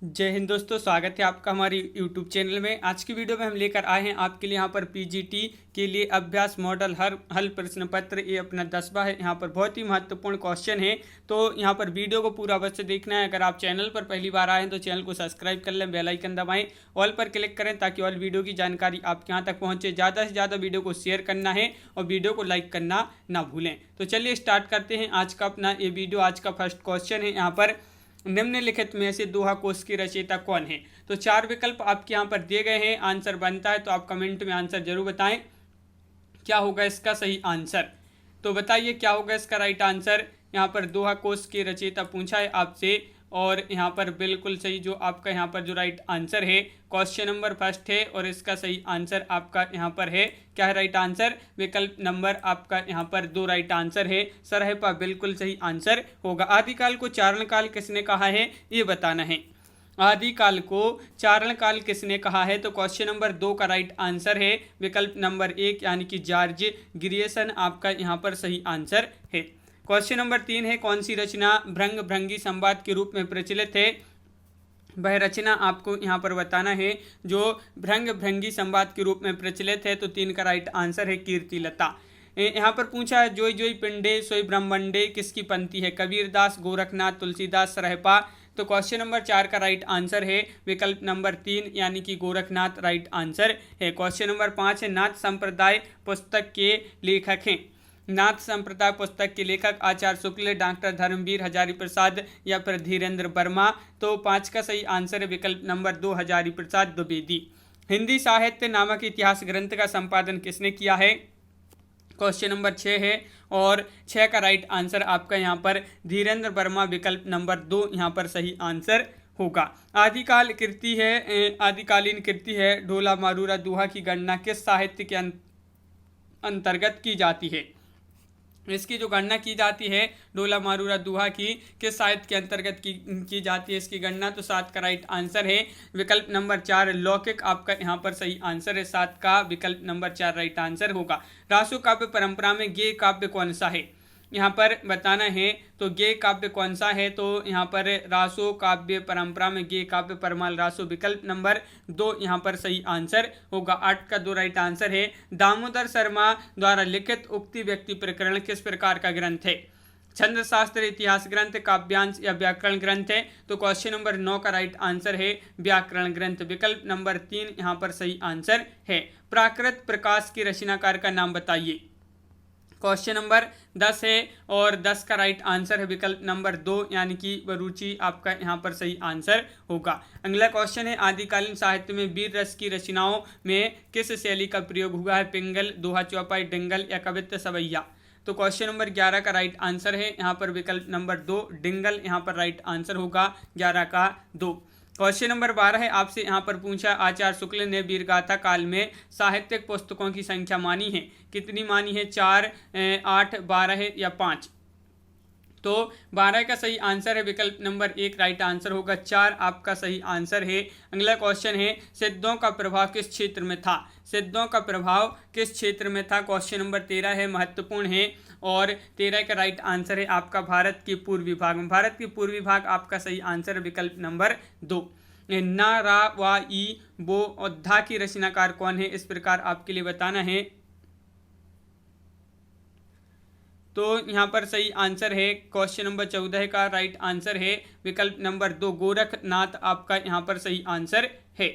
जय हिंद दोस्तों, स्वागत है आपका हमारे YouTube चैनल में। आज की वीडियो में हम लेकर आए हैं आपके लिए यहाँ पर पीजीटी के लिए अभ्यास मॉडल हर हल प्रश्न पत्र। ये अपना 10वां है। यहाँ पर बहुत ही महत्वपूर्ण क्वेश्चन है, तो यहाँ पर वीडियो को पूरा अवश्य देखना है। अगर आप चैनल पर पहली बार आए हैं तो चैनल को सब्सक्राइब कर लें, बेल आइकन दबाएं, ऑल पर क्लिक करें ताकि ऑल वीडियो की जानकारी आपके यहाँ तक पहुँचे। ज़्यादा से ज़्यादा वीडियो को शेयर करना है और वीडियो को लाइक करना ना भूलें। तो चलिए स्टार्ट करते हैं आज का अपना ये वीडियो। आज का फर्स्ट क्वेश्चन है यहाँ पर, निम्नलिखित में से दोहा कोश की रचयिता कौन है। तो 4 विकल्प आपके यहाँ पर दिए गए हैं। आंसर बनता है तो आप कमेंट में आंसर जरूर बताएं क्या होगा इसका सही आंसर। तो बताइए क्या होगा इसका राइट आंसर। यहाँ पर दोहा कोश की रचयिता पूछा है आपसे और यहाँ पर बिल्कुल सही जो आपका यहाँ पर जो राइट आंसर है क्वेश्चन नंबर फर्स्ट है और इसका सही आंसर आपका यहाँ पर है क्या है राइट आंसर। विकल्प नंबर आपका यहाँ पर 2 राइट आंसर है। सरहपा बिल्कुल सही आंसर होगा। आदिकाल को चारण काल किसने कहा है ये बताना है। आदिकाल को चारण काल किसने कहा है। तो क्वेश्चन नंबर 2 का राइट आंसर है विकल्प नंबर 1 यानी कि जॉर्ज ग्रियर्सन आपका यहाँ पर सही आंसर है। क्वेश्चन नंबर 3 है, कौन सी रचना भृंग भृंगी संवाद के रूप में प्रचलित है। वह रचना आपको यहाँ पर बताना है जो भृंग भृंगी संवाद के रूप में प्रचलित है। तो 3 का राइट आंसर है कीर्तिलता। यहाँ पर पूछा है, जोई जोई पिंडे सोई ब्रह्मंडे किसकी पंक्ति है। कबीरदास, गोरखनाथ, तुलसीदास, सरहपा। तो क्वेश्चन नंबर 4 का राइट आंसर है विकल्प नंबर 3 यानी कि गोरखनाथ राइट आंसर है। क्वेश्चन नंबर 5 है, नाथ संप्रदाय पुस्तक के लेखक हैं। नाथ संप्रदाय पुस्तक के लेखक आचार्य शुक्ल, डॉक्टर धर्मवीर हजारी प्रसाद या फिर धीरेन्द्र वर्मा। तो 5 का सही आंसर है विकल्प नंबर 2 हजारी प्रसाद द्विवेदी। हिंदी साहित्य नामक इतिहास ग्रंथ का संपादन किसने किया है। क्वेश्चन नंबर 6 है और 6 का राइट आंसर आपका यहाँ पर धीरेन्द्र वर्मा विकल्प नंबर 2 यहाँ पर सही आंसर होगा। आदिकाल कृति है, आदिकालीन कृति है ढोला मारूरा दोहा की गणना किस साहित्य के अंतर्गत की जाती है। इसकी जो गणना की जाती है ढोला मारूरा दोहा की किस साहित्य के अंतर्गत की जाती है इसकी गणना। तो 7 का राइट आंसर है विकल्प नंबर 4 लौकिक आपका यहाँ पर सही आंसर है। 7 का विकल्प नंबर 4 राइट आंसर होगा। रासो काव्य परंपरा में गेय काव्य कौन सा है यहाँ पर बताना है। तो गेय काव्य कौन सा है। तो यहाँ पर रासो काव्य परंपरा में गेय काव्य परमाल रासो विकल्प नंबर 2 यहाँ पर सही आंसर होगा। 8 का 2 राइट आंसर है। दामोदर शर्मा द्वारा लिखित उक्ति व्यक्ति प्रकरण किस प्रकार का ग्रंथ है। छंद शास्त्र, इतिहास ग्रंथ, काव्यांश या व्याकरण ग्रंथ है। तो क्वेश्चन नंबर 9 का राइट आंसर है व्याकरण ग्रंथ विकल्प नंबर 3 यहाँ पर सही आंसर है। प्राकृत प्रकाश की रचनाकार का नाम बताइए। क्वेश्चन नंबर 10 है और 10 का राइट आंसर है विकल्प नंबर 2 यानी कि वरुचि आपका यहाँ पर सही आंसर होगा। अगला क्वेश्चन है, आदिकालीन साहित्य में वीर रस की रचनाओं में किस शैली का प्रयोग हुआ है। पिंगल, दोहा, चौपाई, डिंगल या कवित्त सवैया। तो क्वेश्चन नंबर 11 का राइट आंसर है यहाँ पर विकल्प नंबर 2 डिंगल यहाँ पर राइट आंसर होगा। 11 का 2। क्वेश्चन नंबर 12 है आपसे यहाँ पर पूछा, आचार्य शुक्ल ने वीरगाथा काल में साहित्यिक पुस्तकों की संख्या मानी है। कितनी मानी है। 4, 8, 12 या 5। तो 12 का सही आंसर है विकल्प नंबर 1 राइट आंसर होगा। 4 आपका सही आंसर है। अगला क्वेश्चन है, सिद्धों का प्रभाव किस क्षेत्र में था। सिद्धों का प्रभाव किस क्षेत्र में था। क्वेश्चन नंबर 13 है, महत्वपूर्ण है और 13 का राइट आंसर है आपका भारत के पूर्वी भाग में। भारत के पूर्वी भाग आपका सही आंसर है विकल्प नंबर 2। ना रा वा ई बो और धा की रचनाकार कौन है इस प्रकार आपके लिए बताना है। तो यहाँ पर सही आंसर है क्वेश्चन नंबर 14 का राइट आंसर है विकल्प नंबर 2 गोरखनाथ आपका यहाँ पर सही आंसर है।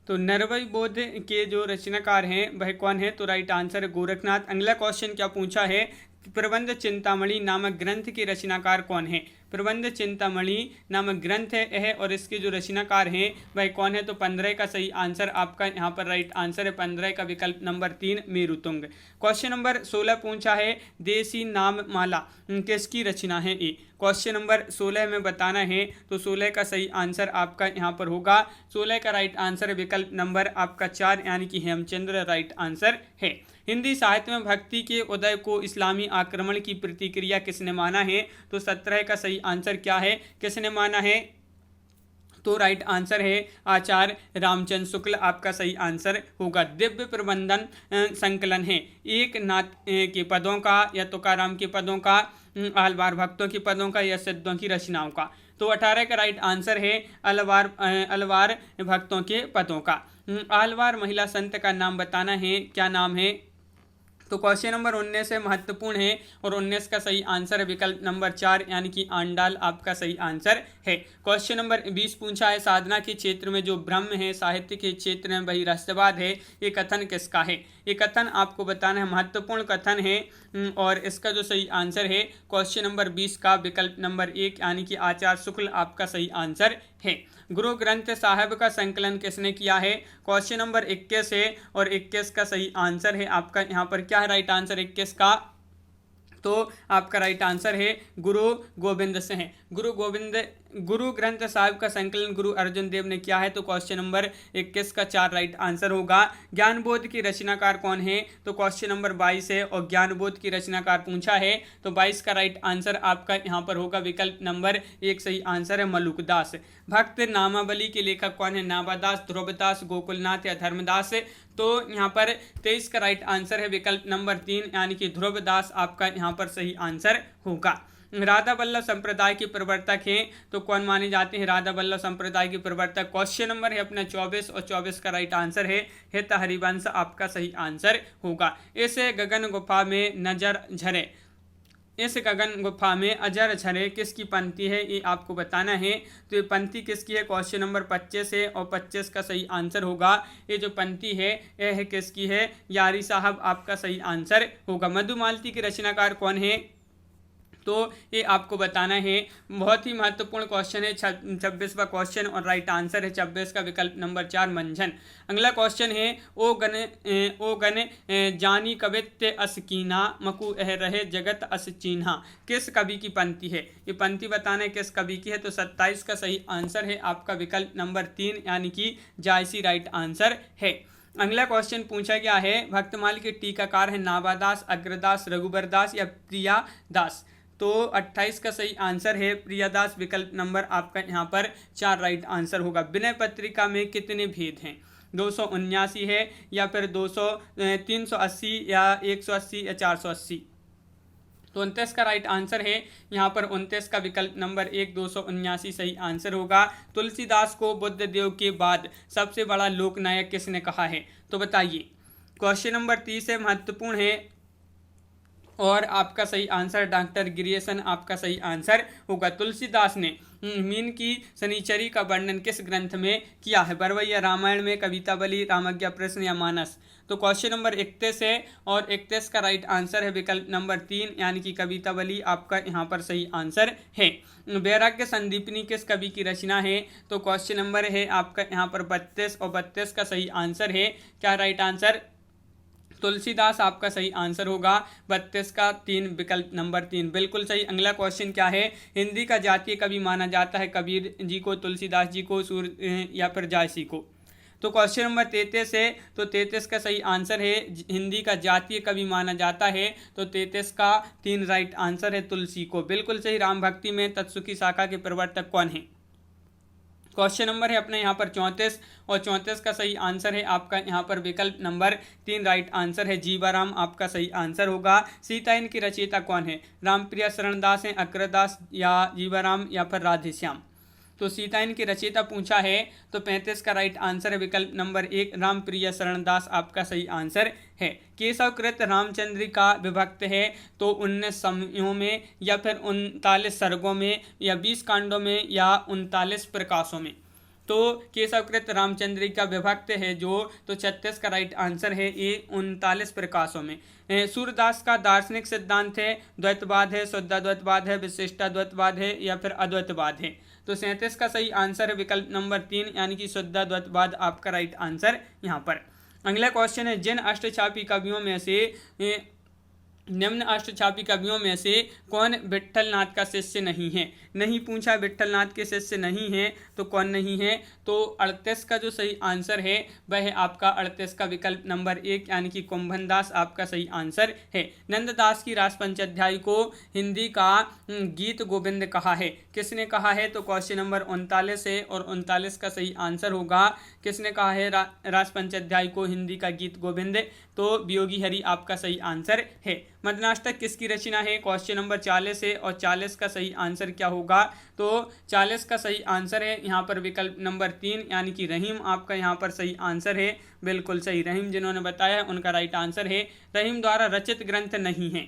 तो नरवई बोध के जो रचनाकार हैं वह कौन है। तो राइट आंसर है गोरखनाथ। अगला क्वेश्चन क्या पूछा है, प्रबंध चिंतामणि नामक ग्रंथ के रचनाकार कौन है। प्रबंध चिंतामणि नामक ग्रंथ है यह और इसके जो रचनाकार हैं वह कौन है। तो 15 का सही आंसर आपका यहाँ पर राइट आंसर है। 15 का विकल्प नंबर 3 मेरुतुंग। क्वेश्चन नंबर 16 पूछा है, देसी नाम माला किसकी रचना है ये। क्वेश्चन नंबर 16 में बताना है। तो 16 का सही आंसर आपका यहाँ पर होगा। 16 का राइट आंसर विकल्प नंबर आपका 4 यानी कि हेमचंद्र राइट आंसर है। हिंदी साहित्य में भक्ति के उदय को इस्लामी आक्रमण की प्रतिक्रिया किसने माना है। तो 17 का सही आंसर क्या है, किसने माना है। तो राइट आंसर है आचार्य रामचंद्र शुक्ल आपका सही आंसर होगा। दिव्य प्रबंधन संकलन है एक नाथ के पदों का या तुकाराम के पदों का, आलवार भक्तों के पदों का या सिद्धों की रचनाओं का। तो 18 का राइट आंसर है अलवार भक्तों के पदों का। आलवार महिला संत का नाम बताना है, क्या नाम है? तो क्वेश्चन नंबर 19 है, महत्वपूर्ण है और 19 का सही आंसर है विकल्प नंबर 4 यानी कि आंडाल आपका सही आंसर है। क्वेश्चन नंबर 20 पूछा है, साधना के क्षेत्र में जो ब्रह्म है साहित्य के क्षेत्र में वही रहस्यवाद है, ये कथन किसका है? ये कथन आपको बताना है, महत्वपूर्ण कथन है और इसका जो सही आंसर है क्वेश्चन नंबर 20 का विकल्प नंबर 1 यानी कि आचार्य शुक्ल आपका सही आंसर है। गुरु ग्रंथ साहिब का संकलन किसने किया है? क्वेश्चन नंबर 21 है और 21 का सही आंसर है आपका यहाँ पर क्या है राइट आंसर 21 का? तो आपका राइट आंसर है गुरु गोविंद से है। गुरु ग्रंथ साहिब का संकलन गुरु अर्जुन देव ने किया है, तो क्वेश्चन नंबर 21 का 4 राइट आंसर होगा। ज्ञान बोध की रचनाकार कौन है? तो क्वेश्चन नंबर 22 है और ज्ञान बोध की रचनाकार पूछा है, तो 22 का राइट आंसर आपका यहाँ पर होगा विकल्प नंबर 1 सही आंसर है मलुकदास। भक्त नामावली के लेखक कौन है? नाभादास, ध्रुवदास, गोकुलनाथ या धर्मदास? तो यहाँ पर 23 का राइट आंसर है विकल्प नंबर 3 यानी कि ध्रुवदास आपका यहाँ पर सही आंसर होगा। राधा वल्लभ संप्रदाय के प्रवर्तक हैं, तो कौन माने जाते हैं राधा वल्लभ संप्रदाय के प्रवर्तक? क्वेश्चन नंबर है अपना 24 और 24 का राइट आंसर है हित हरिवंश आपका सही आंसर होगा। इस गगन गुफा में नजर झरे, इस गगन गुफा में अजर झरे किसकी पंक्ति है? ये आपको बताना है। तो ये पंक्ति किसकी है? क्वेश्चन नंबर 25 है और 25 का सही आंसर होगा। ये जो पंक्ति है यह किसकी है? यारी साहब आपका सही आंसर होगा। मधुमालती के रचनाकार कौन है? तो ये आपको बताना है, बहुत ही महत्वपूर्ण क्वेश्चन है। 26वां क्वेश्चन और राइट आंसर है 26 का विकल्प नंबर 4 मंझन। अगला क्वेश्चन है, ओ गण जानी कवित्य असकीना मकु एह रहे जगत अस चीन्हा, किस कवि की पंक्ति है? ये पंक्ति बताना है किस कवि की है। तो 27 का सही आंसर है आपका विकल्प नंबर 3 यानी कि जायसी राइट आंसर है। अगला क्वेश्चन पूछा गया है, भक्तमाल के टीकाकार है नाभादास, अग्रदास, रघुबरदास या प्रियादास? तो 28 का सही आंसर है प्रियादास, विकल्प नंबर आपका यहाँ पर 4 राइट आंसर होगा। विनय पत्रिका में कितने भेद हैं? 279 है या फिर 380 या 180 या 480? तो 29 का राइट आंसर है यहाँ पर 29 का विकल्प नंबर 1 279 सही आंसर होगा। तुलसीदास को बुद्ध देव के बाद सबसे बड़ा लोकनायक किसने कहा है? तो बताइए। क्वेश्चन नंबर 30 है, महत्वपूर्ण है और आपका सही आंसर डॉक्टर गिरियसन आपका सही आंसर होगा। तुलसीदास ने मीन की शनिचरी का वर्णन किस ग्रंथ में किया है? बरवैया रामायण में, कवितावली, रामज्ञा प्रश्न या मानस? तो क्वेश्चन नंबर 31 है और 31 का राइट आंसर है विकल्प नंबर 3 यानी कि कवितावली आपका यहाँ पर सही आंसर है। वैराग्य संदीपनी किस कवि की रचना है? तो क्वेश्चन नंबर है आपका यहाँ पर 32 और 32 का सही आंसर है क्या राइट आंसर? तुलसीदास आपका सही आंसर होगा। 32 का 3 विकल्प नंबर 3 बिल्कुल सही। अगला क्वेश्चन क्या है? हिंदी का जातीय कवि माना जाता है कबीर जी को, तुलसीदास जी को, या फिर जायसी को? तो क्वेश्चन नंबर 33 है, तो 33 का सही आंसर है हिंदी का जातीय कवि माना जाता है, तो 33 का 3 राइट आंसर है तुलसी को, बिल्कुल सही। राम भक्ति में तत्सुखी शाखा के प्रवर्तक कौन है? क्वेश्चन नंबर है अपने यहाँ पर 34 और 34 का सही आंसर है आपका यहाँ पर विकल्प नंबर 3 राइट आंसर है जीवाराम आपका सही आंसर होगा। सीतायन की रचयिता कौन है? रामप्रिया शरणदास हैं, अग्रदास या जीवाराम या फिर राधेश्याम? तो सीतायन की रचयिता पूछा है, तो 35 का राइट आंसर है विकल्प नंबर 1 रामप्रिया शरणदास आपका सही आंसर है। केशवकृत रामचंद्रिका विभक्त है तो 19 समयों में या फिर 39 सर्गों में या 20 कांडों में या 39 प्रकाशों में? तो केशवकृत रामचंद्रिका विभक्त है जो, तो 36 का राइट आंसर है ये 39 प्रकाशों में। सूरदास का दार्शनिक सिद्धांत है द्वैतवाद है, शुद्धाद्वैतवाद है, विशिष्टाद्वैतवाद है या फिर अद्वैतवाद है? तो 37 का सही आंसर है विकल्प नंबर 3 यानी कि शुद्धाद्वैतवाद आपका राइट आंसर यहाँ पर। अगला क्वेश्चन है, जिन अष्टछापी कवियों में से निम्न अष्टछापी कवियों में से कौन विट्ठलनाथ का शिष्य नहीं है? नहीं पूछा, विट्ठलनाथ के शिष्य नहीं है तो कौन नहीं है? तो 38 का जो सही आंसर है वह है आपका 38 का विकल्प नंबर 1 यानी कि कुंभनदास आपका सही आंसर है। नंददास की रास पंचाध्याय को हिंदी का गीत गोविंद कहा है, किसने कहा है? तो क्वेश्चन नंबर 39 है और 39 का सही आंसर होगा किसने कहा है रास पंचाध्याय को हिंदी का गीत गोविंद? तो वियोगी हरि आपका सही आंसर है। मदनाष्टक किसकी रचना है? क्वेश्चन नंबर 40 है और 40 का सही आंसर क्या होगा? तो 40 का सही आंसर है यहाँ पर विकल्प नंबर 3 यानी कि रहीम आपका यहाँ पर सही आंसर है। बिल्कुल सही, रहीम जिन्होंने बताया उनका राइट आंसर है। रहीम द्वारा रचित ग्रंथ नहीं है,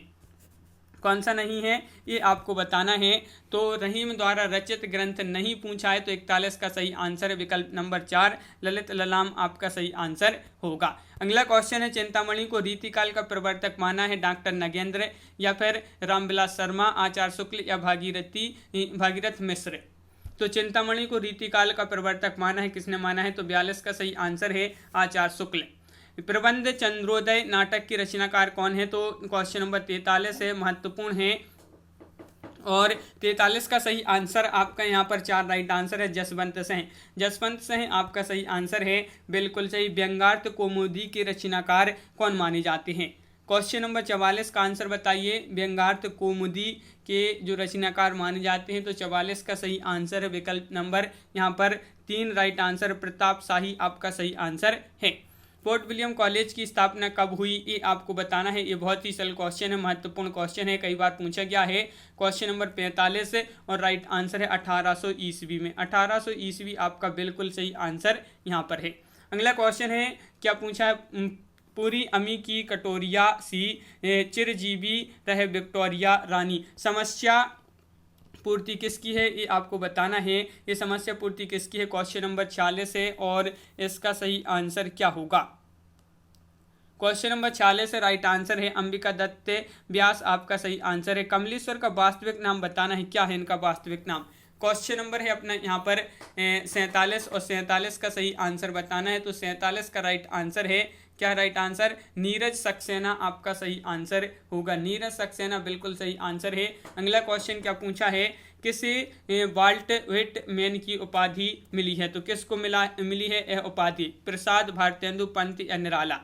कौन सा नहीं है ये आपको बताना है। तो रहीम द्वारा रचित ग्रंथ नहीं पूछा है तो 41 का सही आंसर है विकल्प नंबर 4 ललित ललाम आपका सही आंसर होगा। अगला क्वेश्चन है, चिंतामणि को रीतिकाल का प्रवर्तक माना है डॉक्टर नगेंद्र या फिर रामविलास शर्मा, आचार्य शुक्ल या भागीरथ मिश्र। तो चिंतामणि को रीतिकाल का प्रवर्तक माना है, किसने माना है? तो 42 का सही आंसर है आचार्य शुक्ल। प्रबंध चंद्रोदय नाटक की रचनाकार कौन है? तो क्वेश्चन नंबर 43 है, महत्वपूर्ण है। और 43 का सही आंसर आपका यहाँ पर 4 राइट आंसर है जसवंत सिंह। जसवंत सिंह आपका सही आंसर है, बिल्कुल सही। व्यंग्यार्थ कौमुदी के रचनाकार कौन माने जाते हैं? क्वेश्चन नंबर 44 का आंसर बताइए। व्यंग्यार्थ कौमुदी के जो रचनाकार माने जाते हैं तो 44 का सही आंसर है विकल्प नंबर यहाँ पर 3 राइट आंसर प्रताप शाही आपका सही आंसर है। फोर्ट विलियम कॉलेज की स्थापना कब हुई ये आपको बताना है। ये बहुत ही सरल क्वेश्चन है, महत्वपूर्ण क्वेश्चन है, कई बार पूछा गया है। क्वेश्चन नंबर 45 और राइट आंसर है 1800 ईस्वी में। 1800 ईस्वी आपका बिल्कुल सही आंसर यहाँ पर है। अगला क्वेश्चन है, क्या पूछा है? पूरी अमी की कटोरिया सी चिरजीवी रहे विक्टोरिया रानी, समस्या पूर्ति किसकी है ये आपको बताना है। ये समस्या पूर्ति किसकी है? क्वेश्चन नंबर 46 है और इसका सही आंसर क्या होगा? क्वेश्चन नंबर 46 राइट आंसर है अंबिका दत्त व्यास आपका सही आंसर है। कमलेश्वर का वास्तविक नाम बताना है, क्या है इनका वास्तविक नाम? क्वेश्चन नंबर है अपना यहाँ पर 47 और 47 का सही आंसर बताना है। तो 47 का राइट आंसर है, क्या राइट आंसर? नीरज सक्सेना आपका सही आंसर होगा। नीरज सक्सेना बिल्कुल सही आंसर है। अगला क्वेश्चन क्या पूछा है, किसे वाल्ट व्हिटमैन की उपाधि मिली है? तो किसको मिली है यह उपाधि? प्रसाद, भारतेंदु, पंत या निराला?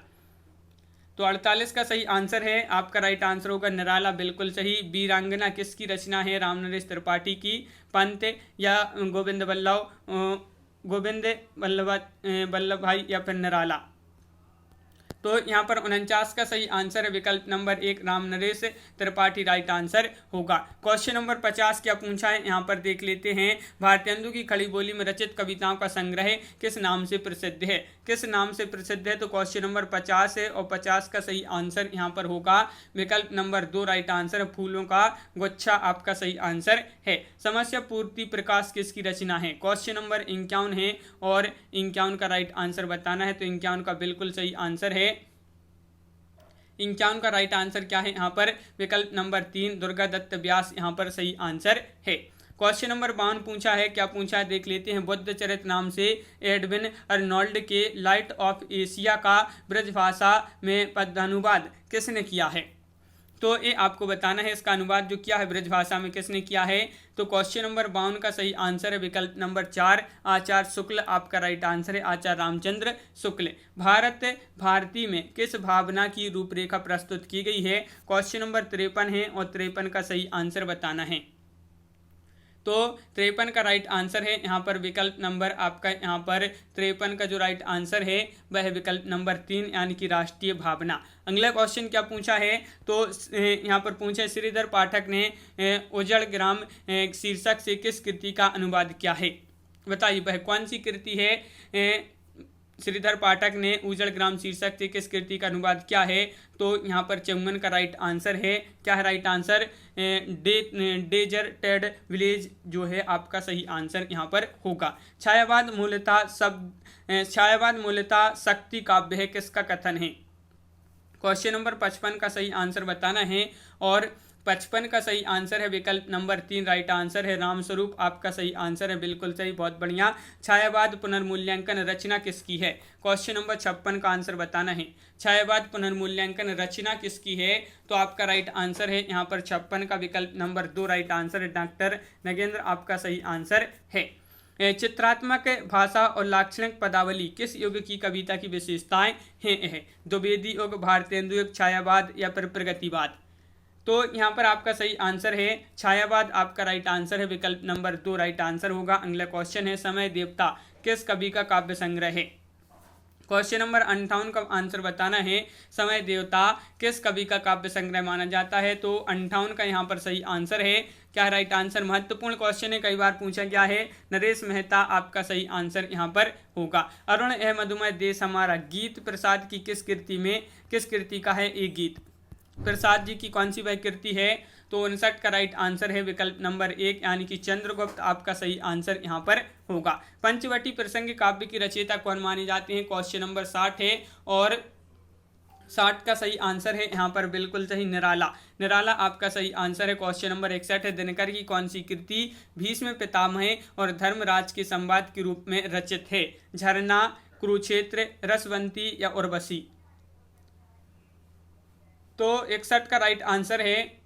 तो 48 का सही आंसर है आपका राइट आंसर होगा निराला, बिल्कुल सही। वीरांगना किसकी रचना है? रामनरेश त्रिपाठी की, पंत या गोविंद वल्लभ भाई या फिर निराला? तो यहाँ पर 49 का सही आंसर है विकल्प number 1 Ramnaresh Tripathi right answer होगा। क्वेश्चन नंबर 50 क्या पूछा है यहाँ पर देख लेते हैं। भारतेंदु की खड़ी बोली में रचित कविताओं का संग्रह किस नाम से प्रसिद्ध है? किस नाम से प्रसिद्ध है? तो क्वेश्चन नंबर 50 है और 50 का सही आंसर यहाँ पर होगा विकल्प नंबर 2 राइट आंसर है फूलों का गुच्छा आपका सही आंसर है। समस्या पूर्ति प्रकाश किसकी रचना है? क्वेश्चन नंबर 51 है और 51 का राइट आंसर बताना है। तो 51 का बिल्कुल सही आंसर है। 51 का राइट आंसर क्या है यहाँ पर? विकल्प नंबर 3 दुर्गा दत्त व्यास यहाँ पर सही आंसर है। क्वेश्चन नंबर 52 पूछा है, क्या पूछा है देख लेते हैं। बुद्ध चरित नाम से एडविन अर्नोल्ड के लाइट ऑफ एशिया का ब्रजभाषा में पद्यानुवाद किसने किया है? तो ये आपको बताना है, इसका अनुवाद जो किया है ब्रजभाषा में किसने किया है? तो क्वेश्चन नंबर 52 का सही आंसर है विकल्प नंबर 4 आचार्य शुक्ल आपका राइट आंसर है, आचार्य रामचंद्र शुक्ल। भारत भारती में किस भावना की रूपरेखा प्रस्तुत की गई है? क्वेश्चन नंबर 53 है और 53 का सही आंसर बताना है। तो 53 का राइट आंसर है यहाँ पर विकल्प नंबर आपका यहाँ पर 53 का जो राइट आंसर है वह है विकल्प नंबर 3 यानी कि राष्ट्रीय भावना। अगला क्वेश्चन क्या पूछा है? तो यहाँ पर पूछा है श्रीधर पाठक ने उजड़ ग्राम शीर्षक से किस कृति का अनुवाद किया है? बताइए वह कौन सी कृति है? श्रीधर पाठक ने उजड़ ग्राम शीर्षक से किस कृति का अनुवाद किया है? तो यहाँ पर 54 का राइट आंसर है, क्या है राइट आंसर? डेजर्टेड विलेज जो है आपका सही आंसर यहाँ पर होगा। छायावाद मूलतः शक्ति काव्य है, किसका कथन है? क्वेश्चन नंबर 55 का सही आंसर बताना है और 55 का सही आंसर है विकल्प नंबर 3 राइट आंसर है रामस्वरूप आपका सही आंसर है, बिल्कुल सही, बहुत बढ़िया। छायावाद पुनर्मूल्यांकन रचना किसकी है? क्वेश्चन नंबर 56 का आंसर बताना है। छायावाद पुनर्मूल्यांकन रचना किसकी है? तो आपका राइट आंसर है यहाँ पर 56 का विकल्प नंबर 2 राइट आंसर है, डॉक्टर नगेंद्र आपका सही आंसर है। चित्रात्मक भाषा और लाक्षणिक पदावली किस युग की कविता की विशेषताएं हैं? द्विवेदी युग, भारतेंदु युग, छायावाद या फिर प्रगतिवाद? तो यहाँ पर आपका सही आंसर है छायावाद आपका राइट आंसर है, विकल्प नंबर 2 राइट आंसर होगा। अगला क्वेश्चन है समय देवता किस कवि का काव्य संग्रह है? क्वेश्चन नंबर 58 का आंसर बताना है। समय देवता किस कवि का काव्य संग्रह माना जाता है? तो 58 का यहाँ पर सही आंसर है। क्या राइट आंसर? महत्वपूर्ण क्वेश्चन है, कई बार पूछा गया है। नरेश मेहता आपका सही आंसर यहाँ पर होगा। अरुण ए मधुमय देश हमारा गीत प्रसाद की किस कृति का है ये गीत? प्रसाद जी की कौन सी वह कृति है? तो 59 का राइट आंसर है विकल्प नंबर 1 यानी कि चंद्रगुप्त आपका सही आंसर यहाँ पर होगा। पंचवटी प्रसंग काव्य की रचयिता कौन माने जाते हैं? क्वेश्चन नंबर 60 है और 60 का सही आंसर है यहाँ पर बिल्कुल सही निराला आपका सही आंसर है। क्वेश्चन नंबर 61 है दिनकर की कौन सी कृति भीष्म पितामह और धर्मराज के संवाद के रूप में रचित है? झरना, कुरुक्षेत्र, रसवंती या उर्वशी? तो 61 का राइट आंसर है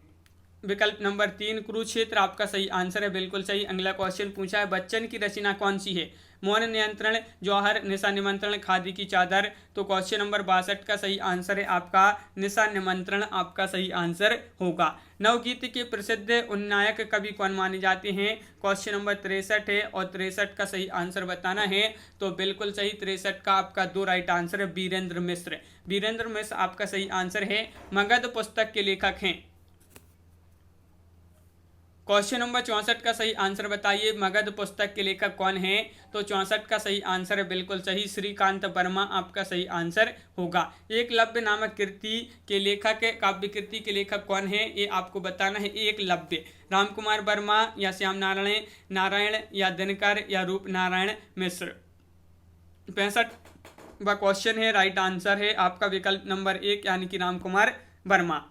विकल्प नंबर 3 कुरुक्षेत्र आपका सही आंसर है, बिल्कुल सही। अगला क्वेश्चन पूछा है बच्चन की रचना कौन सी है? मौन नियंत्रण, जौहर, निशा निमंत्रण, खादी की चादर? तो क्वेश्चन नंबर 62 का सही आंसर है आपका निशा निमंत्रण आपका सही आंसर होगा। नवगीत के प्रसिद्ध उन्नायक कवि कौन माने जाते हैं? क्वेश्चन नंबर 63 है और 63 का सही आंसर बताना है। तो बिल्कुल सही 63 का आपका 2 राइट आंसर है वीरेंद्र मिश्र आपका सही आंसर है। मगध पुस्तक के लेखक हैं। क्वेश्चन नंबर 64 का सही आंसर बताइए, मगध पुस्तक के लेखक कौन है? तो 64 का सही आंसर है बिल्कुल सही श्रीकांत वर्मा आपका सही आंसर होगा। एकलव्य नामक कृति के लेखक, काव्य कृति के लेखक कौन है ये आपको बताना है। एकलव्य रामकुमार वर्मा या श्याम नारायण या दिनकर या रूप नारायण मिश्र? 65वां क्वेश्चन है, राइट आंसर है आपका विकल्प नंबर 1 यानी कि रामकुमार वर्मा।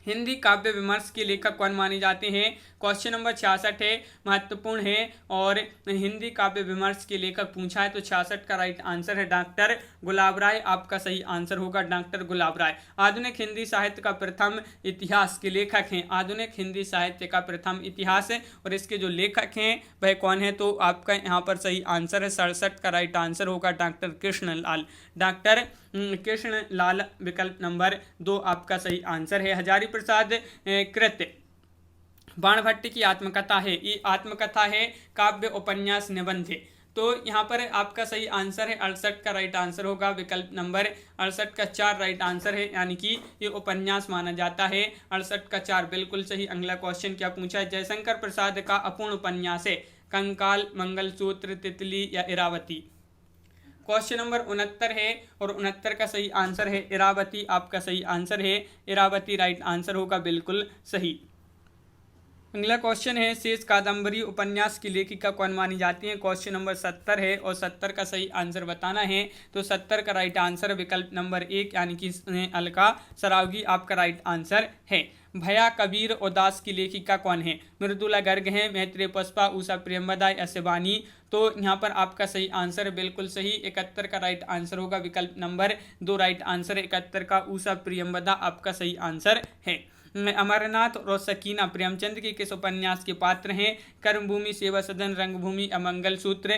हिंदी काव्य विमर्श के लेखक कौन माने जाते हैं? क्वेश्चन नंबर 66 है, महत्वपूर्ण है और हिंदी काव्य विमर्श के लेखक पूछा है तो 66 का राइट आंसर है डॉक्टर गुलाब राय आपका सही आंसर होगा, डॉक्टर गुलाब राय। आधुनिक हिंदी साहित्य का प्रथम इतिहास के लेखक हैं, आधुनिक हिंदी साहित्य का प्रथम इतिहास है और इसके जो लेखक हैं वह कौन है? तो आपका यहाँ पर सही आंसर है 67 का राइट आंसर होगा डॉक्टर कृष्ण लाल विकल्प नंबर 2 आपका सही आंसर है। हजारी प्रसाद कृत बाणभट्ट की आत्मकथा है, ये आत्मकथा है काव्य उपन्यास निबंध है। तो यहाँ पर आपका सही आंसर है 68 का राइट आंसर होगा, विकल्प नंबर 68 का 4 राइट आंसर है यानी कि ये उपन्यास माना जाता है। 68 का 4 बिल्कुल सही। अगला क्वेश्चन क्या पूछा है? जयशंकर प्रसाद का अपूर्ण उपन्यास है कंकाल, मंगलसूत्र, तितली या इरावती? क्वेश्चन नंबर 69 है और 69 का सही आंसर है इरावती आपका सही आंसर है, इरावती राइट आंसर होगा, बिल्कुल सही। अगला क्वेश्चन है शेष कादंबरी उपन्यास की लेखिका कौन मानी जाती है? क्वेश्चन नंबर 70 है और 70 का सही आंसर बताना है। तो 70 का राइट आंसर विकल्प नंबर 1 यानी कि अलका सरावगी आपका राइट आंसर है। भया कबीर उदास की लेखिका कौन है? मृदुला गर्ग है, मैत्रेय पुष्पा, उषा प्रियंवदा या शिवानी? तो यहाँ पर आपका सही आंसर है बिल्कुल सही 71 का राइट आंसर होगा, विकल्प नंबर 2 राइट आंसर 71 का उषा प्रियंवदा आपका सही आंसर है। अमरनाथ और सकीना प्रेमचंद के किस उपन्यास के पात्र हैं? कर्मभूमि, सेवा सदन, रंगभूमि या मंगलसूत्र?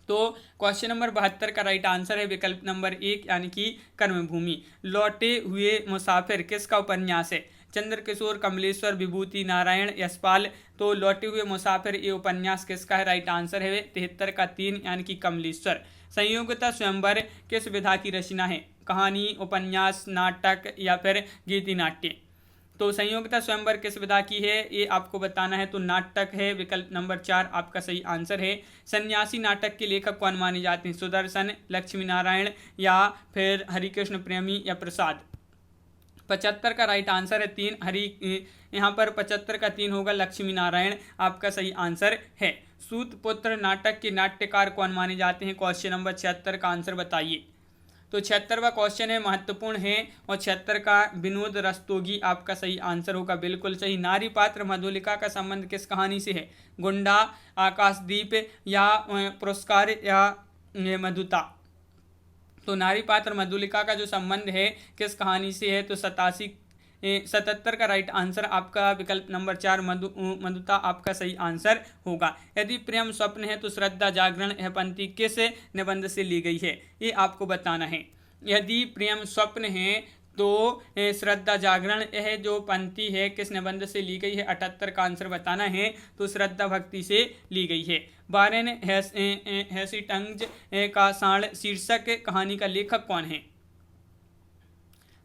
तो क्वेश्चन नंबर 72 का राइट आंसर है विकल्प नंबर 1 यानी कि कर्मभूमि। लौटे हुए मुसाफिर किसका उपन्यास है? चंद्रकिशोर, कमलेश्वर, विभूति नारायण, यशपाल? तो लौटे हुए मुसाफिर ये उपन्यास किसका है? राइट आंसर है 73 का 3 यानी कि कमलेश्वर। संयोगता स्वयंवर किस विधा की रचना है? कहानी, उपन्यास, नाटक या फिर गीति नाट्य? तो संयोगता स्वयंवर किस विधा की है ये आपको बताना है, तो नाटक है, विकल्प नंबर 4 आपका सही आंसर है। सन्यासी नाटक के लेखक कौन माने जाते हैं? सुदर्शन, लक्ष्मी नारायण या फिर हरिकृष्ण प्रेमी या प्रसाद? 75 का राइट आंसर है 3 यहाँ पर 75 का 3 होगा, लक्ष्मी नारायण आपका सही आंसर है। सूतपुत्र नाटक के नाट्यकार कौन माने जाते हैं? क्वेश्चन नंबर 76 का आंसर बताइए। तो 76वां क्वेश्चन है, महत्वपूर्ण है और 76 का विनोद रस्तोगी आपका सही आंसर होगा, बिल्कुल सही। नारी पात्र मधुलिका का संबंध किस कहानी से है? गुंडा, आकाशदीप या पुरस्कार या मधुता? तो नारी पात्र मधुलिका का जो संबंध है किस कहानी से है? तो 77 का राइट आंसर आपका विकल्प नंबर 4 मधुता आपका सही आंसर होगा। यदि प्रेम स्वप्न है तो श्रद्धा जागरण यह पंक्ति किस निबंध से ली गई है? ये आपको बताना है। यदि प्रेम स्वप्न है तो श्रद्धा जागरण, यह जो पंक्ति है किस निबंध से ली गई है? 78 का आंसर बताना है, तो श्रद्धा भक्ति से ली गई है। वारेन हेस्टिंग्स का सांड शीर्षक कहानी का लेखक कौन है?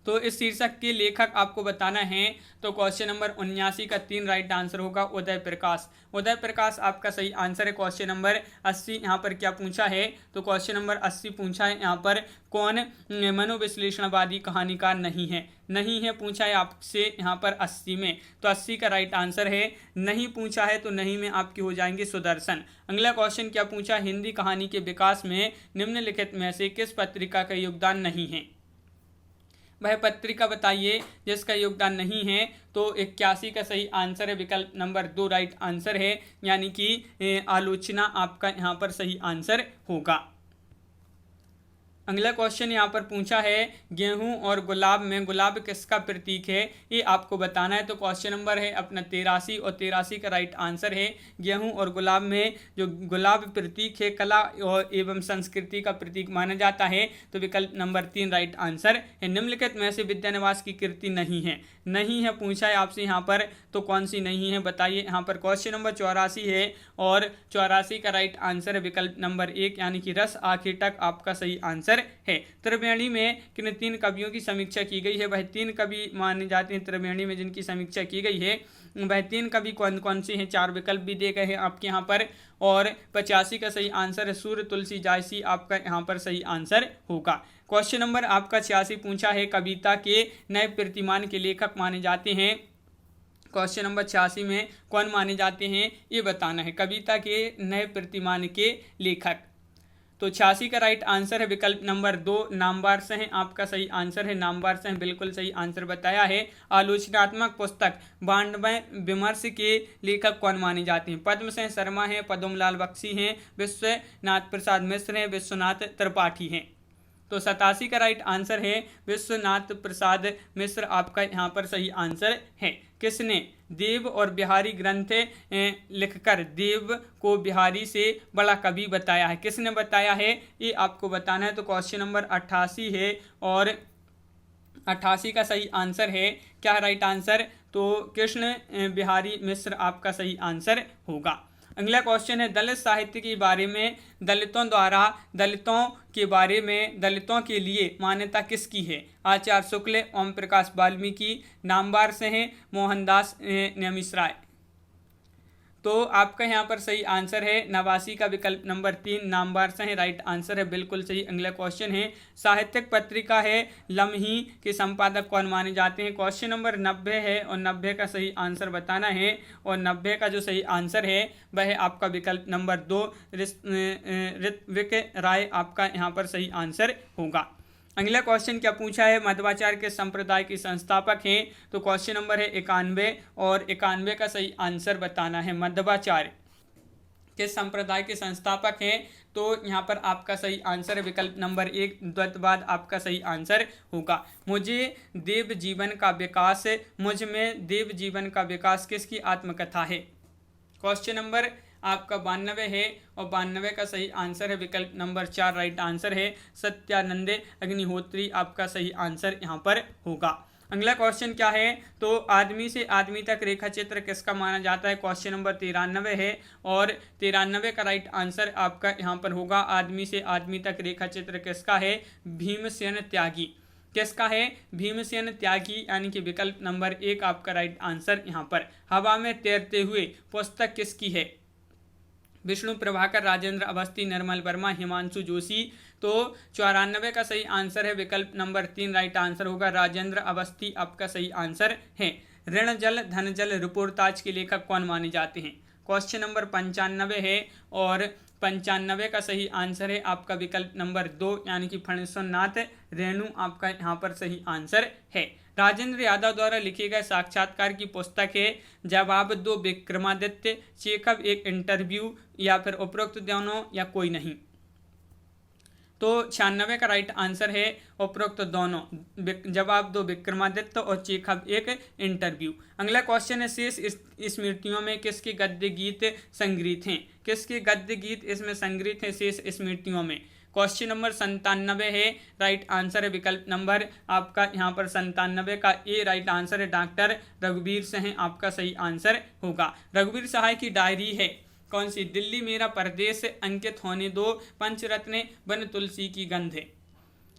तो इस शीर्षक के लेखक आपको बताना है, तो क्वेश्चन नंबर 79 का 3 राइट आंसर होगा उदय प्रकाश। उदय प्रकाश आपका सही आंसर है। क्वेश्चन नंबर 80 यहाँ पर क्या पूछा है? तो क्वेश्चन नंबर 80 पूछा है यहाँ पर कौन मनोविश्लेषणवादी कहानीकार नहीं है? नहीं है पूछा है आपसे यहाँ पर 80 में, तो 80 का राइट आंसर है। नहीं पूछा है तो नहीं में आपकी हो जाएंगे सुदर्शन। अगला क्वेश्चन क्या पूछा? हिंदी कहानी के विकास में निम्नलिखित में से किस पत्रिका का योगदान नहीं है? वह पत्रिका बताइए जिसका योगदान नहीं है। तो 81 का सही आंसर है विकल्प नंबर 2 राइट आंसर है, यानी कि आलोचना आपका यहाँ पर सही आंसर होगा। अगला क्वेश्चन यहाँ पर पूछा है गेहूं और गुलाब में गुलाब किसका प्रतीक है? ये आपको बताना है। तो क्वेश्चन नंबर है अपना 83 और 83 का राइट आंसर है। गेहूं और गुलाब में जो गुलाब प्रतीक है कला और एवं संस्कृति का प्रतीक माना जाता है, तो विकल्प नंबर 3 राइट आंसर है। निम्नलिखित में से विद्यानिवास की कृति नहीं है। नहीं है पूछा है आपसे यहाँ पर, तो कौन सी नहीं है बताइए। यहाँ पर क्वेश्चन नंबर 84 है और 84 का राइट आंसर है विकल्प नंबर 1, यानी कि रस आखिर तक आपका सही आंसर है। त्रिवेणी में किन 3 कवियों की समीक्षा की गई है? वह 3 कवि माने जाते हैं त्रिवेणी में जिनकी समीक्षा की गई है। वह 3 कवि कौन कौन से हैं? 4 विकल्प भी दे गए हैं आपके यहाँ पर। और 85 का सही आंसर है सूर्य तुलसी जायसी, आपका यहाँ पर सही आंसर होगा। क्वेश्चन नंबर आपका 86 पूछा है कविता के नए प्रतिमान के लेखक माने जाते हैं। क्वेश्चन नंबर 86 में कौन माने जाते हैं ये बताना है, कविता के नए प्रतिमान के लेखक। तो 86 का राइट आंसर है विकल्प नंबर 2 नामवार से हैं, आपका सही आंसर है। नामवार से हैं, बिल्कुल सही आंसर बताया है। आलोचनात्मक पुस्तक बांडवय विमर्श के लेखक कौन माने जाते हैं? पद्म सिंह शर्मा हैं, पद्मलाल बख्शी हैं, विश्वनाथ प्रसाद मिश्र हैं, विश्वनाथ त्रिपाठी हैं। तो 87 का राइट आंसर है विश्वनाथ प्रसाद मिश्र, आपका यहाँ पर सही आंसर है। किसने देव और बिहारी ग्रंथ लिखकर देव को बिहारी से बड़ा कवि बताया है? किसने बताया है ये आपको बताना है। तो क्वेश्चन नंबर 88 है और 88 का सही आंसर है क्या राइट आंसर? तो कृष्ण बिहारी मिश्र आपका सही आंसर होगा। अगला क्वेश्चन है दलित साहित्य के बारे में दलितों द्वारा दलितों के बारे में दलितों के लिए मान्यता किसकी है? आचार्य शुक्ल, ओम प्रकाश वाल्मीकि, नामवार से हैं, मोहनदास नेमिश्राय। तो आपका यहाँ पर सही आंसर है 89 का विकल्प नंबर 3 नामवार से है, राइट आंसर है, बिल्कुल सही। अगला क्वेश्चन है साहित्यिक पत्रिका है लम्ही के संपादक कौन माने जाते हैं? क्वेश्चन नंबर 90 है और 90 का सही आंसर बताना है। और 90 का जो सही आंसर है वह है आपका विकल्प नंबर 2 ऋत्विक राय, आपका यहाँ पर सही आंसर होगा। अगला क्वेश्चन क्या पूछा है मध्वाचार्य के संप्रदाय के संस्थापक हैं? तो क्वेश्चन नंबर है 91 और 91 का सही आंसर बताना है। मध्वाचार्य किस संप्रदाय के संस्थापक हैं? तो यहाँ पर आपका सही आंसर है विकल्प नंबर 1 द्वैतवाद, आपका सही आंसर होगा। मुझे देव जीवन का विकास, मुझ में देव जीवन का विकास किसकी आत्मकथा है? क्वेश्चन नंबर आपका 92 है और 92 का सही आंसर है विकल्प नंबर 4 राइट आंसर है। सत्यानंद अग्निहोत्री, आपका सही आंसर यहाँ पर होगा। अगला क्वेश्चन क्या है? तो आदमी से आदमी तक रेखा चित्र किसका माना जाता है? क्वेश्चन नंबर 93 है और 93 का राइट आंसर आपका यहाँ पर होगा। आदमी से आदमी तक रेखा चित्र किसका है? भीमसेन त्यागी। किसका है? भीमसेन त्यागी, यानी कि विकल्प नंबर 1 आपका राइट आंसर यहाँ पर। हवा में तैरते हुए पुस्तक किसकी है? विष्णु प्रभाकर, राजेंद्र अवस्थी, निर्मल वर्मा, हिमांशु जोशी। तो 94 का सही आंसर है विकल्प नंबर 3 राइट आंसर होगा। राजेंद्र अवस्थी आपका सही आंसर है। ऋण जल धन जल रिपोर्टाज के लेखक कौन माने जाते हैं? क्वेश्चन नंबर 95 है और 95 का सही आंसर है आपका विकल्प नंबर 2 यानी कि फणीश्वरनाथ रेणु, आपका यहाँ पर सही आंसर है। राजेंद्र यादव द्वारा लिखे गए साक्षात्कार की पुस्तक है जवाब दो विक्रमादित्य, चेकअप एक इंटरव्यू, या फिर उपरोक्त दोनों या कोई नहीं। तो 96 का राइट आंसर है उपरोक्त दोनों, जवाब दो विक्रमादित्य और चेकअप एक इंटरव्यू। अगला क्वेश्चन है शेष स्मृतियों में किसके गद्य गीत संग्रहित हैं? किसके गद्य गीत इसमें संग्रहित हैं शेष स्मृतियों में? क्वेश्चन नंबर 97 है, राइट आंसर है विकल्प नंबर आपका यहाँ पर 97 का ए राइट आंसर है। डॉक्टर रघुवीर सिंह आपका सही आंसर होगा। रघुवीर सहाय की डायरी है कौन सी? दिल्ली मेरा परदेश, अंकित होने दो, पंचरत्न, वन तुलसी की गंध।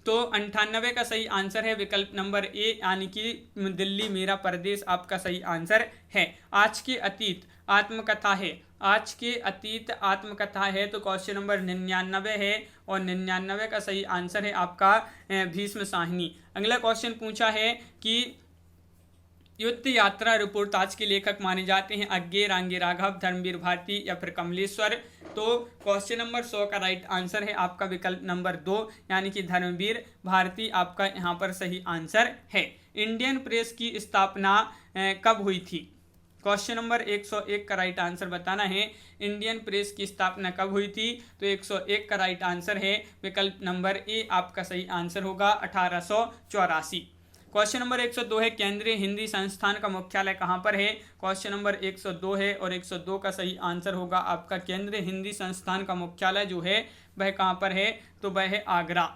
तो 98 का सही आंसर है विकल्प नंबर ए, यानी कि दिल्ली मेरा परदेश आपका सही आंसर है। आज के अतीत आत्मकथा है, आज के अतीत आत्मकथा है, तो क्वेश्चन नंबर 99 है और 99 का सही आंसर है आपका भीष्म साहिनी। अगला क्वेश्चन पूछा है कि युद्ध यात्रा रिपोर्ट आज के लेखक माने जाते हैं अज्ञे, रांगे राघव, धर्मवीर भारती या फिर कमलेश्वर। तो क्वेश्चन नंबर 100 का राइट आंसर है आपका विकल्प नंबर 2, यानी कि धर्मवीर भारती आपका यहाँ पर सही आंसर है। इंडियन प्रेस की स्थापना कब हुई थी? क्वेश्चन नंबर 101 का राइट आंसर बताना है। इंडियन प्रेस की स्थापना कब हुई थी? तो 101 का राइट आंसर है विकल्प नंबर ए आपका सही आंसर होगा 1884। क्वेश्चन नंबर 102 है, केंद्रीय हिंदी संस्थान का मुख्यालय कहाँ पर है? क्वेश्चन नंबर 102 है और 102 का सही आंसर होगा आपका केंद्रीय हिंदी संस्थान का मुख्यालय जो है वह कहाँ पर है? तो वह है आगरा।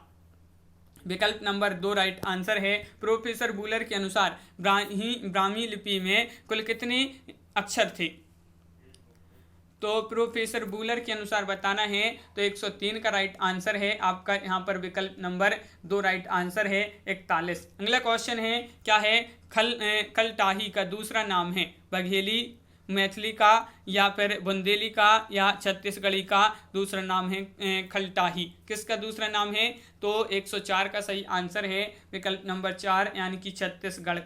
विकल्प नंबर 2 राइट आंसर है। प्रोफेसर बूलर के अनुसार ब्राह्मी लिपि में कुल कितने अक्षर थे? तो प्रोफेसर बूलर के अनुसार बताना है तो 103 का राइट आंसर है आपका यहाँ पर विकल्प नंबर 2 राइट आंसर है 41। अगला क्वेश्चन है क्या है? खलटाही का दूसरा नाम है बघेली, मैथिली का या फिर बुंदेली का या छत्तीसगढ़ी का दूसरा नाम है खलटाही। किसका दूसरा नाम है? तो 104 का सही आंसर है विकल्प नंबर 4, यानी कि छत्तीसगढ़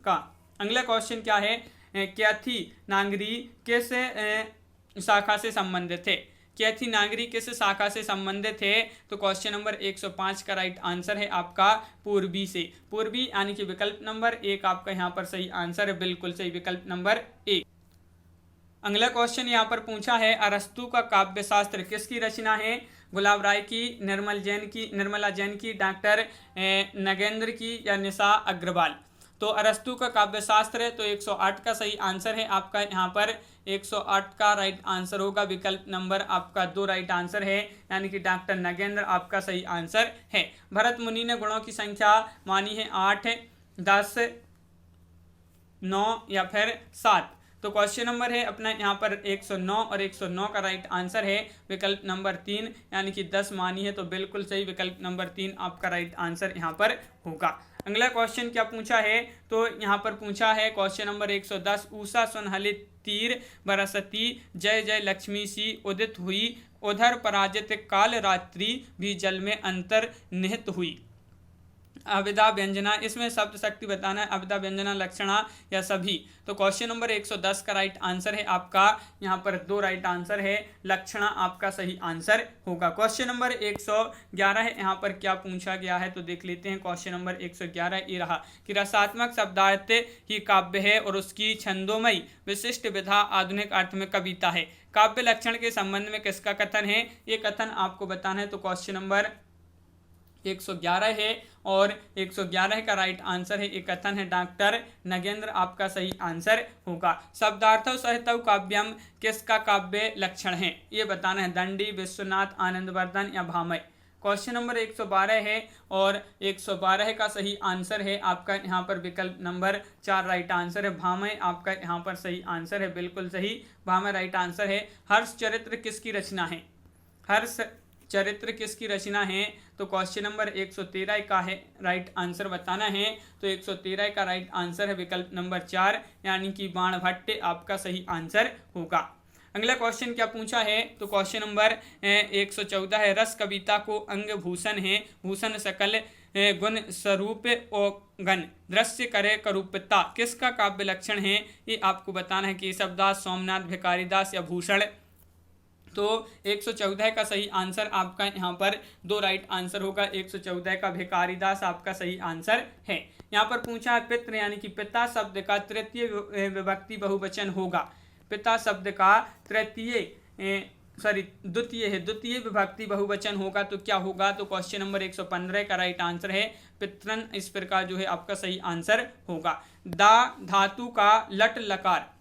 का। अगला क्वेश्चन क्या है? कैथी नागरी किस शाखा से संबंधित है? कैथी नागरी किस शाखा से संबंधित है? तो क्वेश्चन नंबर 105 का राइट आंसर है आपका पूर्वी से। पूर्वी यानी कि विकल्प नंबर 1 आपका यहाँ पर सही आंसर है, बिल्कुल सही विकल्प नंबर 1। अगला क्वेश्चन यहाँ पर पूछा है, अरस्तु का काव्य शास्त्र किसकी रचना है? गुलाब राय की, निर्मला जैन की, डॉक्टर नगेंद्र की या निशा अग्रवाल। तो अरस्तु का काव्य शास्त्र है तो 108 का सही आंसर है आपका यहाँ पर 108 का राइट आंसर होगा विकल्प नंबर आपका 2 राइट आंसर है, यानी कि डॉक्टर नगेंद्र आपका सही आंसर है। भरत मुनि ने गुणों की संख्या मानी है 8, 10, 9 या फिर 7। तो क्वेश्चन नंबर है अपना यहाँ पर 109 और 109 का राइट आंसर है विकल्प नंबर 3, यानी कि 10 मानी है, तो बिल्कुल सही विकल्प नंबर 3 आपका राइट आंसर यहाँ पर होगा। अगला क्वेश्चन क्या पूछा है? तो यहाँ पर पूछा है क्वेश्चन नंबर 110, उषा सुनहले तीर बरसती, जय जय लक्ष्मी सी उदित हुई, उधर पराजित काल रात्रि भी जल में अंतर निहित हुई। अविदा व्यंजना, इसमें शब्द शक्ति बताना है, अविदा व्यंजना लक्षणा या सभी। तो क्वेश्चन नंबर 110 का राइट आंसर है आपका यहाँ पर 2 राइट आंसर है, लक्षणा आपका सही आंसर होगा। क्वेश्चन नंबर 111 है, यहाँ पर क्या पूछा गया है तो देख लेते हैं। क्वेश्चन नंबर 111 ये रहा कि रसात्मक शब्दार्थ ही काव्य है और उसकी छंदोमयी विशिष्ट विधा आधुनिक अर्थ में कविता है। काव्य लक्षण के संबंध में किसका कथन है? ये कथन आपको बताना है। तो क्वेश्चन नंबर 111 है और 111 का राइट आंसर है, एक कथन है डॉक्टर नगेंद्र आपका सही आंसर होगा। शब्दार्थौ सहितौ काव्यम किसका काव्य लक्षण है? ये बताना है, दंडी, विश्वनाथ, आनंदवर्धन या भामय। क्वेश्चन नंबर 112 है और 112 का सही आंसर है आपका यहाँ पर विकल्प नंबर 4 राइट आंसर है, भामय आपका यहाँ पर सही आंसर है, बिल्कुल सही भामय राइट आंसर है। हर्ष चरित्र किसकी रचना है? हर्ष चरित्र किसकी रचना है? तो क्वेश्चन नंबर 113 का है राइट आंसर बताना है। तो 113 का राइट आंसर है विकल्प नंबर 4, यानी कि बाणभट्ट आपका सही आंसर होगा। अगला क्वेश्चन क्या पूछा है? तो क्वेश्चन नंबर 114 है, रस कविता को अंग भूषण है, भूषण सकल गुण स्वरूप और गण दृश्य करे करूपता किसका काव्य लक्षण है? ये आपको बताना है कि शब्दास, सोमनाथ, भिखारीदास या भूषण। तो 114 का सही आंसर आपका यहाँ पर 2 राइट आंसर होगा, 114 का भिखारीदास आपका सही आंसर है। यहाँ पर पूछा है पितृ यानी कि पिता शब्द का तृतीय विभक्ति बहुवचन होगा। पिता शब्द का द्वितीय विभक्ति बहुवचन होगा तो क्या होगा? तो क्वेश्चन नंबर 115 का राइट आंसर है पितरन, इस प्रकार जो है आपका सही आंसर होगा। दा धातु का लट लकार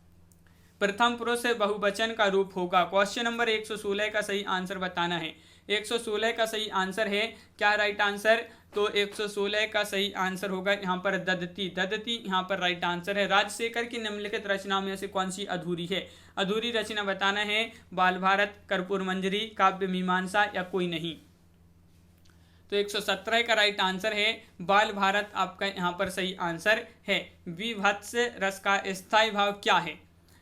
प्रथम पुरुष बहुवचन का रूप होगा। क्वेश्चन नंबर 116 का सही आंसर बताना है। 116 का सही आंसर है क्या राइट आंसर? तो 116 का सही आंसर होगा यहाँ पर ददती। ददती यहाँ पर राइट आंसर है। राजशेखर की निम्नलिखित रचनाओं में से कौन सी अधूरी है? अधूरी रचना बताना है। बाल भारत, कर्पूर मंजरी, काव्य मीमांसा या कोई नहीं। तो 117 का राइट आंसर है बाल भारत आपका यहाँ पर सही आंसर है। विभत्स रस का स्थायी भाव क्या है?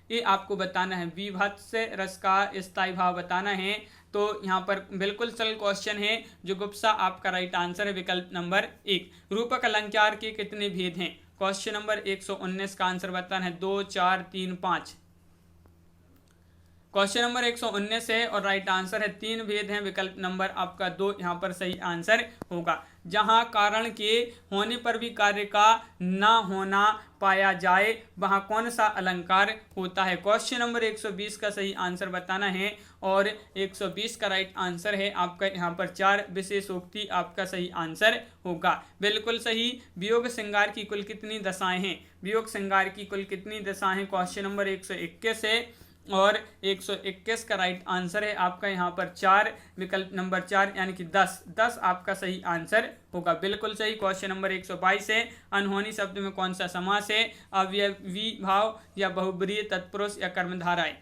ये आपको बताना है। विभत्स रस का स्थायी भाव बताना है। तो यहाँ पर बिल्कुल सरल क्वेश्चन है। जुगुप्सा आपका राइट आंसर है विकल्प नंबर 1। रूपक अलंकार के कितने भेद हैं? क्वेश्चन नंबर 119 का आंसर बताना है 2, 4, 3, 5। क्वेश्चन नंबर 119 है और राइट आंसर है 3 भेद हैं। विकल्प नंबर आपका 2 यहाँ पर सही आंसर होगा। जहां कारण के होने पर भी कार्य का ना होना पाया जाए वहां कौन सा अलंकार होता है? क्वेश्चन नंबर 120 का सही आंसर बताना है और 120 का राइट आंसर है आपका यहाँ पर 4 विशेषोक्ति आपका सही आंसर होगा। बिल्कुल सही। वियोग श्रृंगार की कुल कितनी दशाएं हैं? वियोग श्रृंगार की कुल कितनी दशाएं हैं? क्वेश्चन नंबर 121 है और 121 का राइट आंसर है आपका यहाँ पर 4, विकल्प नंबर 4 यानी कि 10 आपका सही आंसर होगा। बिल्कुल सही। क्वेश्चन नंबर 122 है अनहोनी शब्द में कौन सा समास है? अव्ययी भाव या बहुब्रीहि तत्पुरुष या कर्मधारय?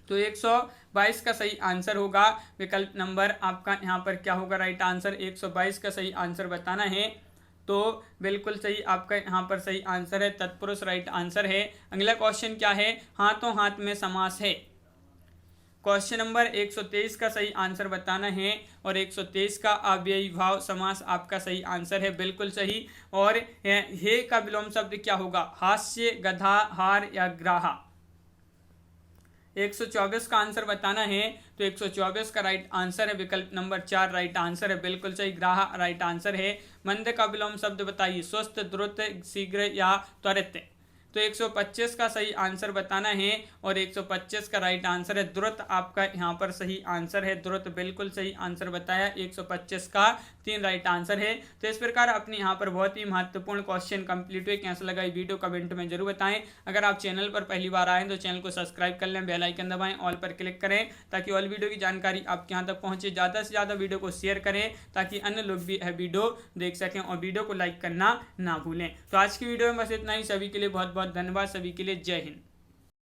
तो 122 का सही आंसर होगा। विकल्प नंबर आपका यहाँ पर क्या होगा राइट आंसर? 122 का सही आंसर बताना है। तो बिल्कुल सही आपका यहाँ पर सही आंसर है तत्पुरुष राइट आंसर है। अगला क्वेश्चन क्या है? हाथों हाथ में समास है। क्वेश्चन नंबर 123 का सही आंसर बताना है और 123 का अव्ययी भाव समास आपका सही आंसर है। बिल्कुल सही। और हे का विलोम शब्द क्या होगा? हास्य, गधा, हार या ग्राहा? 124 का आंसर बताना है। तो 124 का राइट आंसर है विकल्प नंबर 4 राइट आंसर है। बिल्कुल सही। ग्राह राइट आंसर है। मंद का विलोम शब्द बताइए। स्वस्थ, द्रुत, शीघ्र या त्वरित? तो 125 का सही आंसर बताना है और 125 का राइट आंसर है द्रुत आपका यहाँ पर सही आंसर है। द्रुत बिल्कुल सही आंसर बताया। 125 का 3 राइट आंसर है। तो इस प्रकार अपने यहाँ पर बहुत ही महत्वपूर्ण क्वेश्चन कंप्लीट हुए। कैसा लगा ये वीडियो कमेंट में जरूर बताएं। अगर आप चैनल पर पहली बार आए तो चैनल को सब्सक्राइब कर लें, बेल आइकन दबाएं, ऑल पर क्लिक करें ताकि ऑल वीडियो की जानकारी आपके यहाँ तक पहुँचे। ज़्यादा से ज़्यादा वीडियो को शेयर करें ताकि अन्य लोग भी यह वीडियो देख सकें और वीडियो को लाइक करना ना भूलें। तो आज की वीडियो में बस इतना ही। सभी के लिए बहुत बहुत धन्यवाद। सभी के लिए जय हिंद।